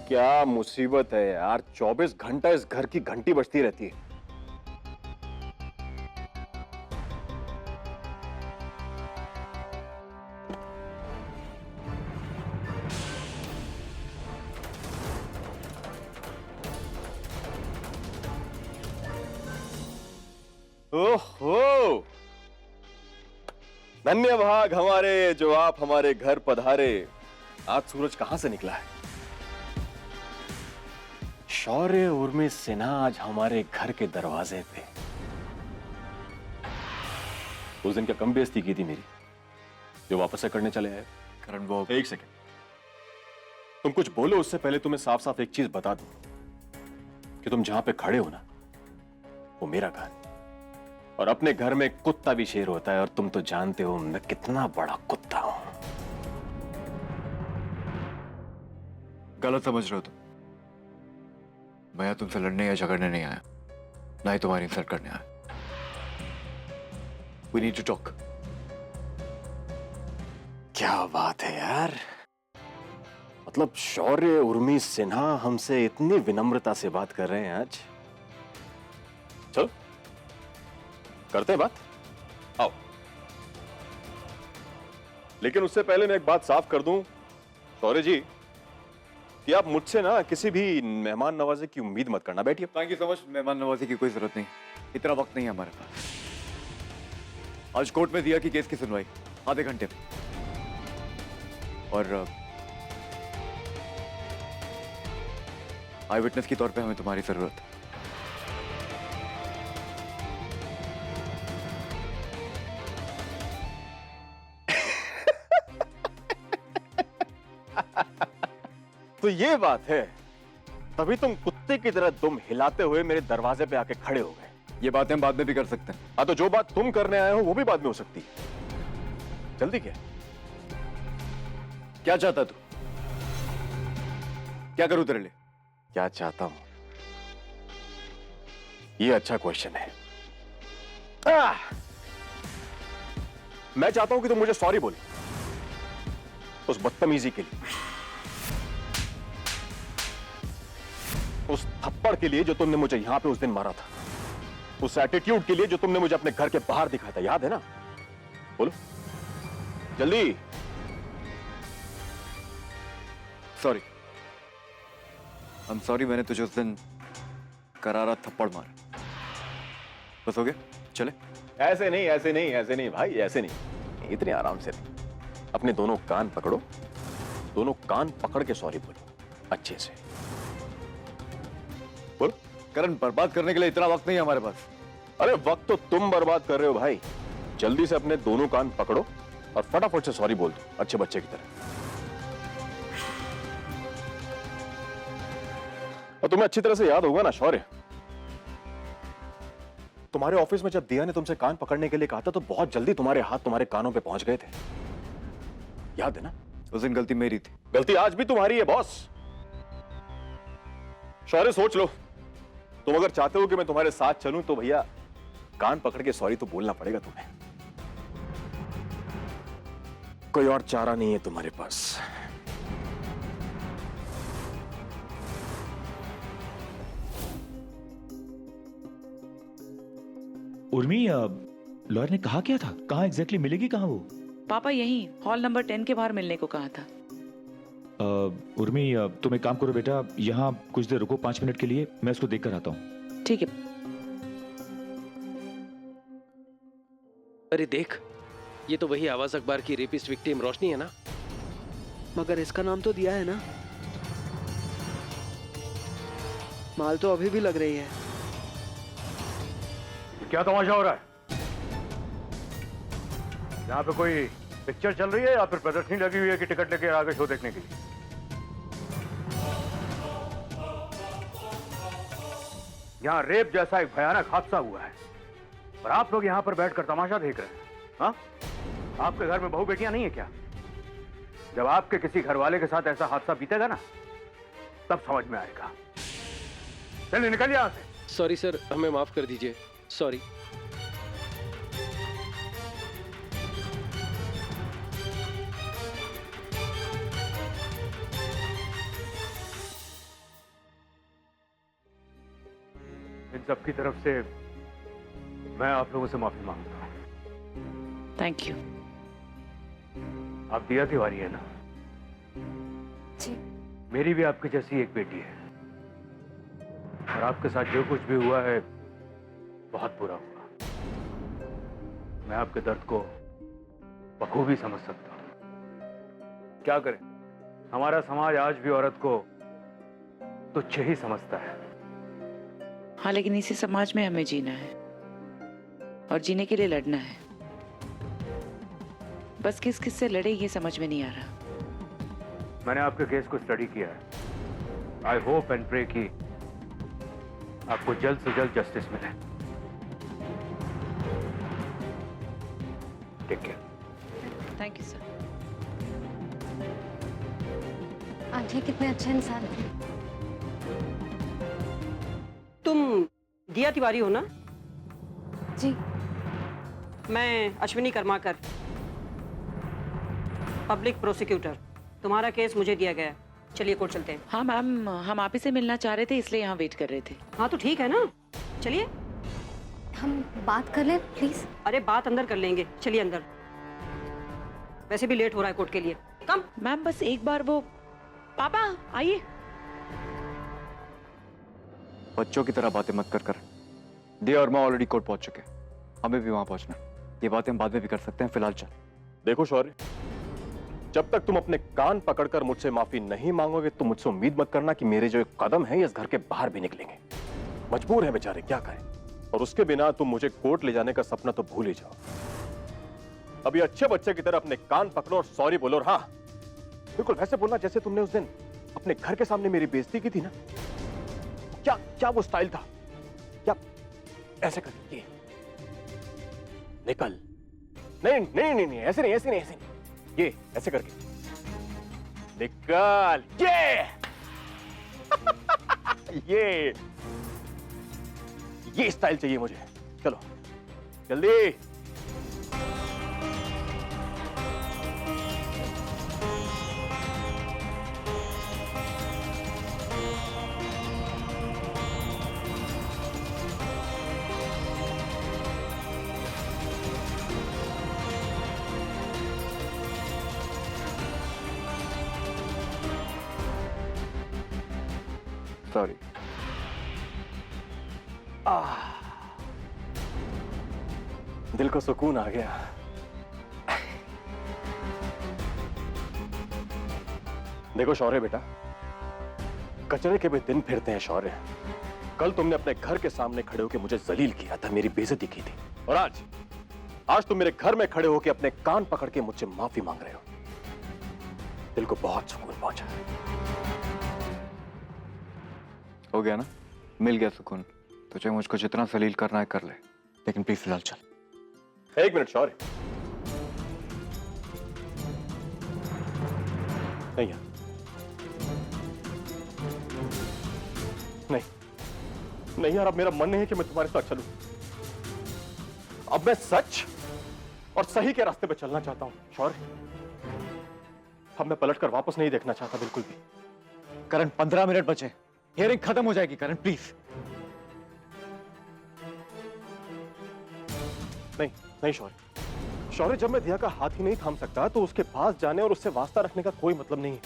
क्या मुसीबत है यार, 24 घंटा इस घर की घंटी बजती रहती है। ओहो, धन्य भाग हमारे जो आप हमारे घर पधारे। आज सूरज कहां से निकला है? शौर्य उर्मी सिन्हा आज हमारे घर के दरवाजे पे। उस दिन क्या कम बेइज्जती की थी मेरी जो वापस से करने चले आए? करण वो एक सेकंड, तुम कुछ बोलो उससे पहले तुम्हें साफ साफ एक चीज बता दूं कि तुम जहां पे खड़े हो ना, वो मेरा घर, और अपने घर में कुत्ता भी शेर होता है, और तुम तो जानते हो मैं कितना बड़ा कुत्ता हूं। गलत समझ रहे हो तुम। मैं यहाँ तुमसे लड़ने या झगड़ने नहीं आया, ना ही तुम्हारी इंसल्ट करने आया। We need to talk. क्या बात है यार, मतलब शौर्य उर्मी सिन्हा हमसे इतनी विनम्रता से बात कर रहे हैं आज। चलो करते हैं बात, आओ। लेकिन उससे पहले मैं एक बात साफ कर दूं शौर्य जी, कि आप मुझसे ना किसी भी मेहमान नवाजी की उम्मीद मत करना। बैठिए। Thank you so much. मेहमान नवाजी की कोई जरूरत नहीं, इतना वक्त नहीं है हमारे पास। आज कोर्ट में दिया कि केस की सुनवाई आधे घंटे में, और आई विटनेस के तौर पे हमें तुम्हारी जरूरत है। तो ये बात है, तभी तुम कुत्ते की तरह दुम हिलाते हुए मेरे दरवाजे पे आके खड़े हो गए। ये बातें हम बाद में भी कर सकते हैं। हाँ, तो जो बात तुम करने आए हो वो भी बाद में हो सकती है। जल्दी क्या? क्या चाहता तू? क्या करूं तेरे लिए? क्या चाहता हूं, ये अच्छा क्वेश्चन है। मैं चाहता हूं कि तुम मुझे सॉरी बोले उस बदतमीजी के लिए, उस थप्पड़ के लिए जो तुमने मुझे यहां पे उस दिन मारा था, उस एटीट्यूड के लिए जो तुमने मुझे अपने घर के बाहर दिखाया था, याद है ना? बोलो जल्दी। Sorry, I am sorry. मैंने तुझे उस दिन करारा थप्पड़ मारा। बस हो गया, चले। ऐसे नहीं, ऐसे नहीं, ऐसे नहीं भाई, ऐसे नहीं, इतने आराम से नहीं। अपने दोनों कान पकड़ो, दोनों कान पकड़ के सॉरी बोलो अच्छे से। बोलो। करण, बर्बाद करने के लिए इतना वक्त नहीं है हमारे पास। अरे वक्त तो तुम बर्बाद कर रहे हो भाई। जल्दी से अपने दोनों कान पकड़ो और फटाफट से सॉरी बोल दो अच्छे बच्चे की तरह। और तुम्हें अच्छी तरह से याद होगा ना शौर्य, तुम्हारे ऑफिस में जब दिया ने तुमसे कान पकड़ने के लिए कहा था तो बहुत जल्दी तुम्हारे हाथ तुम्हारे कानों पे पहुंच गए थे, याद है ना? उस दिन गलती मेरी थी। गलती आज भी तुम्हारी है बॉस। शौर्य सोच लो, तुम अगर चाहते हो कि मैं तुम्हारे साथ चलूं तो भैया कान पकड़ के सॉरी तो बोलना पड़ेगा तुम्हें। कोई और चारा नहीं है तुम्हारे पास। उर्मी, लॉयर ने कहा क्या था? कहाँ एग्जैक्टली मिलेगी? कहाँ वो? पापा यहीं हॉल नंबर 10 के बाहर मिलने को कहा था। उर्मी, तुम एक काम करो बेटा, यहाँ कुछ देर रुको, 5 मिनट के लिए, मैं उसको देख कर आता हूँ। ठीक है। अरे देख, ये तो वही आवाज अखबार की रेपिस्ट विक्टिम रोशनी है ना? मगर इसका नाम तो दिया है ना। माल तो अभी भी लग रही है। क्या तमाशा हो रहा है? यहाँ पे कोई पिक्चर चल रही है या फिर प्रदर्शनी लगी हुई है कि टिकट लेके आगे शो देखने के लिए? यहाँ रेप जैसा एक भयानक हादसा हुआ है और आप लोग यहाँ पर बैठकर तमाशा देख रहे हैं। हाँ? आपके घर में बहू बेटियां नहीं है क्या? जब आपके किसी घर वाले के साथ ऐसा हादसा बीतेगा ना, तब समझ में आएगा। चलिए निकल यहाँ से। सॉरी सर, हमें माफ कर दीजिए। सॉरी। इन सब की तरफ से मैं आप लोगों से माफी मांगता हूं। Thank you. आप दिया तिवारी है ना? जी। मेरी भी आपकी जैसी एक बेटी है और आपके साथ जो कुछ भी हुआ है बहुत बुरा हुआ। मैं आपके दर्द को बखूबी समझ सकता हूं। क्या करें, हमारा समाज आज भी औरत को तुच्छ ही समझता है। हाँ, लेकिन इसी समाज में हमें जीना है और जीने के लिए लड़ना है। बस किस किस से लड़े ये समझ में नहीं आ रहा। मैंने आपके केस को स्टडी किया है। आई होप एंड प्रे कि आपको जल्द से जल्द जस्टिस मिले। Take care. Thank you sir. Aunty कितने अच्छे इंसान थे। तुम दिया तिवारी हो ना? जी। मैं अश्विनी कर्माकर, पब्लिक प्रोसिक्यूटर। तुम्हारा केस मुझे दिया गया है। चलिए कोर्ट चलते हैं। हाँ मैम, हम आप ही से मिलना चाह रहे थे इसलिए यहाँ वेट कर रहे थे। हाँ तो ठीक है ना, चलिए। हम बात कर लें प्लीज? अरे बात अंदर कर लेंगे, चलिए अंदर। वैसे भी लेट हो रहा है कोर्ट के लिए। कम। मैम बस एक बार वो, पापा आइए। बच्चों की तरह बातें मत कर। दिया और मैं ऑलरेडी कोर्ट पहुंच चुके हैं, हमें भी वहां पहुंचना। ये बातें हम बाद में भी कर सकते हैं, फिलहाल चल। देखो शौर्य, जब तक तुम अपने कान पकड़कर मुझसे माफी नहीं मांगोगे तो मुझसे उम्मीद मत करना कि मेरे जो कदम हैं इस घर के बाहर भी निकलेंगे। मजबूर है बेचारे, क्या करें। और उसके बिना तुम मुझे कोर्ट ले जाने का सपना तो भूल ही जाओ। अभी अच्छे बच्चे की तरह अपने कान पकड़ो और सॉरी बोलो। और हाँ, बिल्कुल वैसे बोलना जैसे तुमने उस दिन अपने घर के सामने मेरी बेइज्जती की थी ना। क्या क्या वो स्टाइल था? क्या ऐसे करके निकल? नहीं नहीं नहीं नहीं, ऐसे नहीं ऐसे नहीं ऐसे नहीं, ये ऐसे करके निकल। ये स्टाइल चाहिए मुझे। चलो जल्दी। सॉरी। दिल को सुकून आ गया। देखो शौर्य बेटा, कचरे के भी दिन फिरते हैं शौर्य। कल तुमने अपने घर के सामने खड़े होकर मुझे जलील किया था, मेरी बेइज्जती की थी। और आज तुम मेरे घर में खड़े होकर अपने कान पकड़ के मुझसे माफी मांग रहे हो। दिल को बहुत सुकून पहुंचा। हो गया ना, मिल गया सुकून। तुझे मुझको जितना जलील करना है कर ले, लेकिन प्लीज फिलहाल चल। एक मिनट शौर्य, नहीं यार, नहीं यार, अब मेरा मन नहीं है कि मैं तुम्हारे साथ चलूं। अब मैं सच और सही के रास्ते पे चलना चाहता हूं शौर्य। अब मैं पलटकर वापस नहीं देखना चाहता बिल्कुल भी। करण 15 मिनट बचे, हियरिंग खत्म हो जाएगी। करण प्लीज। नहीं शौर्य, जब मैं दिया का हाथ ही नहीं थाम सकता तो उसके पास जाने और उससे वास्ता रखने का कोई मतलब नहीं है।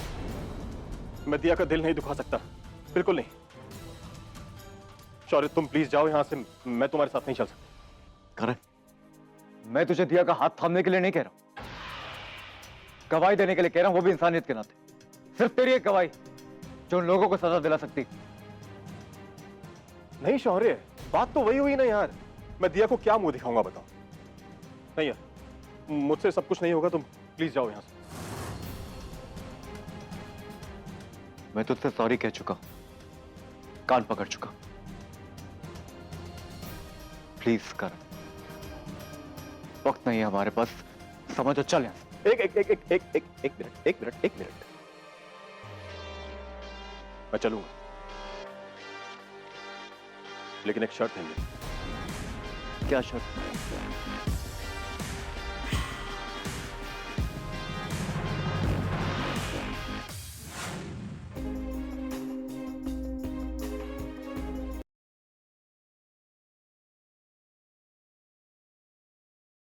मैं दिया का दिल नहीं दुखा सकता, बिल्कुल नहीं। शौर्य तुम प्लीज जाओ यहां से, मैं तुम्हारे साथ नहीं चल सकता। करण, मैं तुझे दिया का हाथ थामने के लिए नहीं कह रहा हूं, गवाही देने के लिए कह रहा हूं, वो भी इंसानियत के नाते। सिर्फ तेरी एक गवाही जो उन लोगों को सजा दिला सकती। नहीं शौर्य, बात तो वही हुई ना यार। मैं दिया को क्या मुंह दिखाऊंगा बताओ। नहीं यार, मुझसे सब कुछ नहीं होगा, तुम प्लीज जाओ यहां से। मैं तुझसे सॉरी कह चुका हूं, कान पकड़ चुका। प्लीज कर, वक्त नहीं है हमारे पास, समझो। चल यहां से। एक मिनट। मैं चलूंगा, लेकिन एक शर्त है मेरी। क्या शर्त?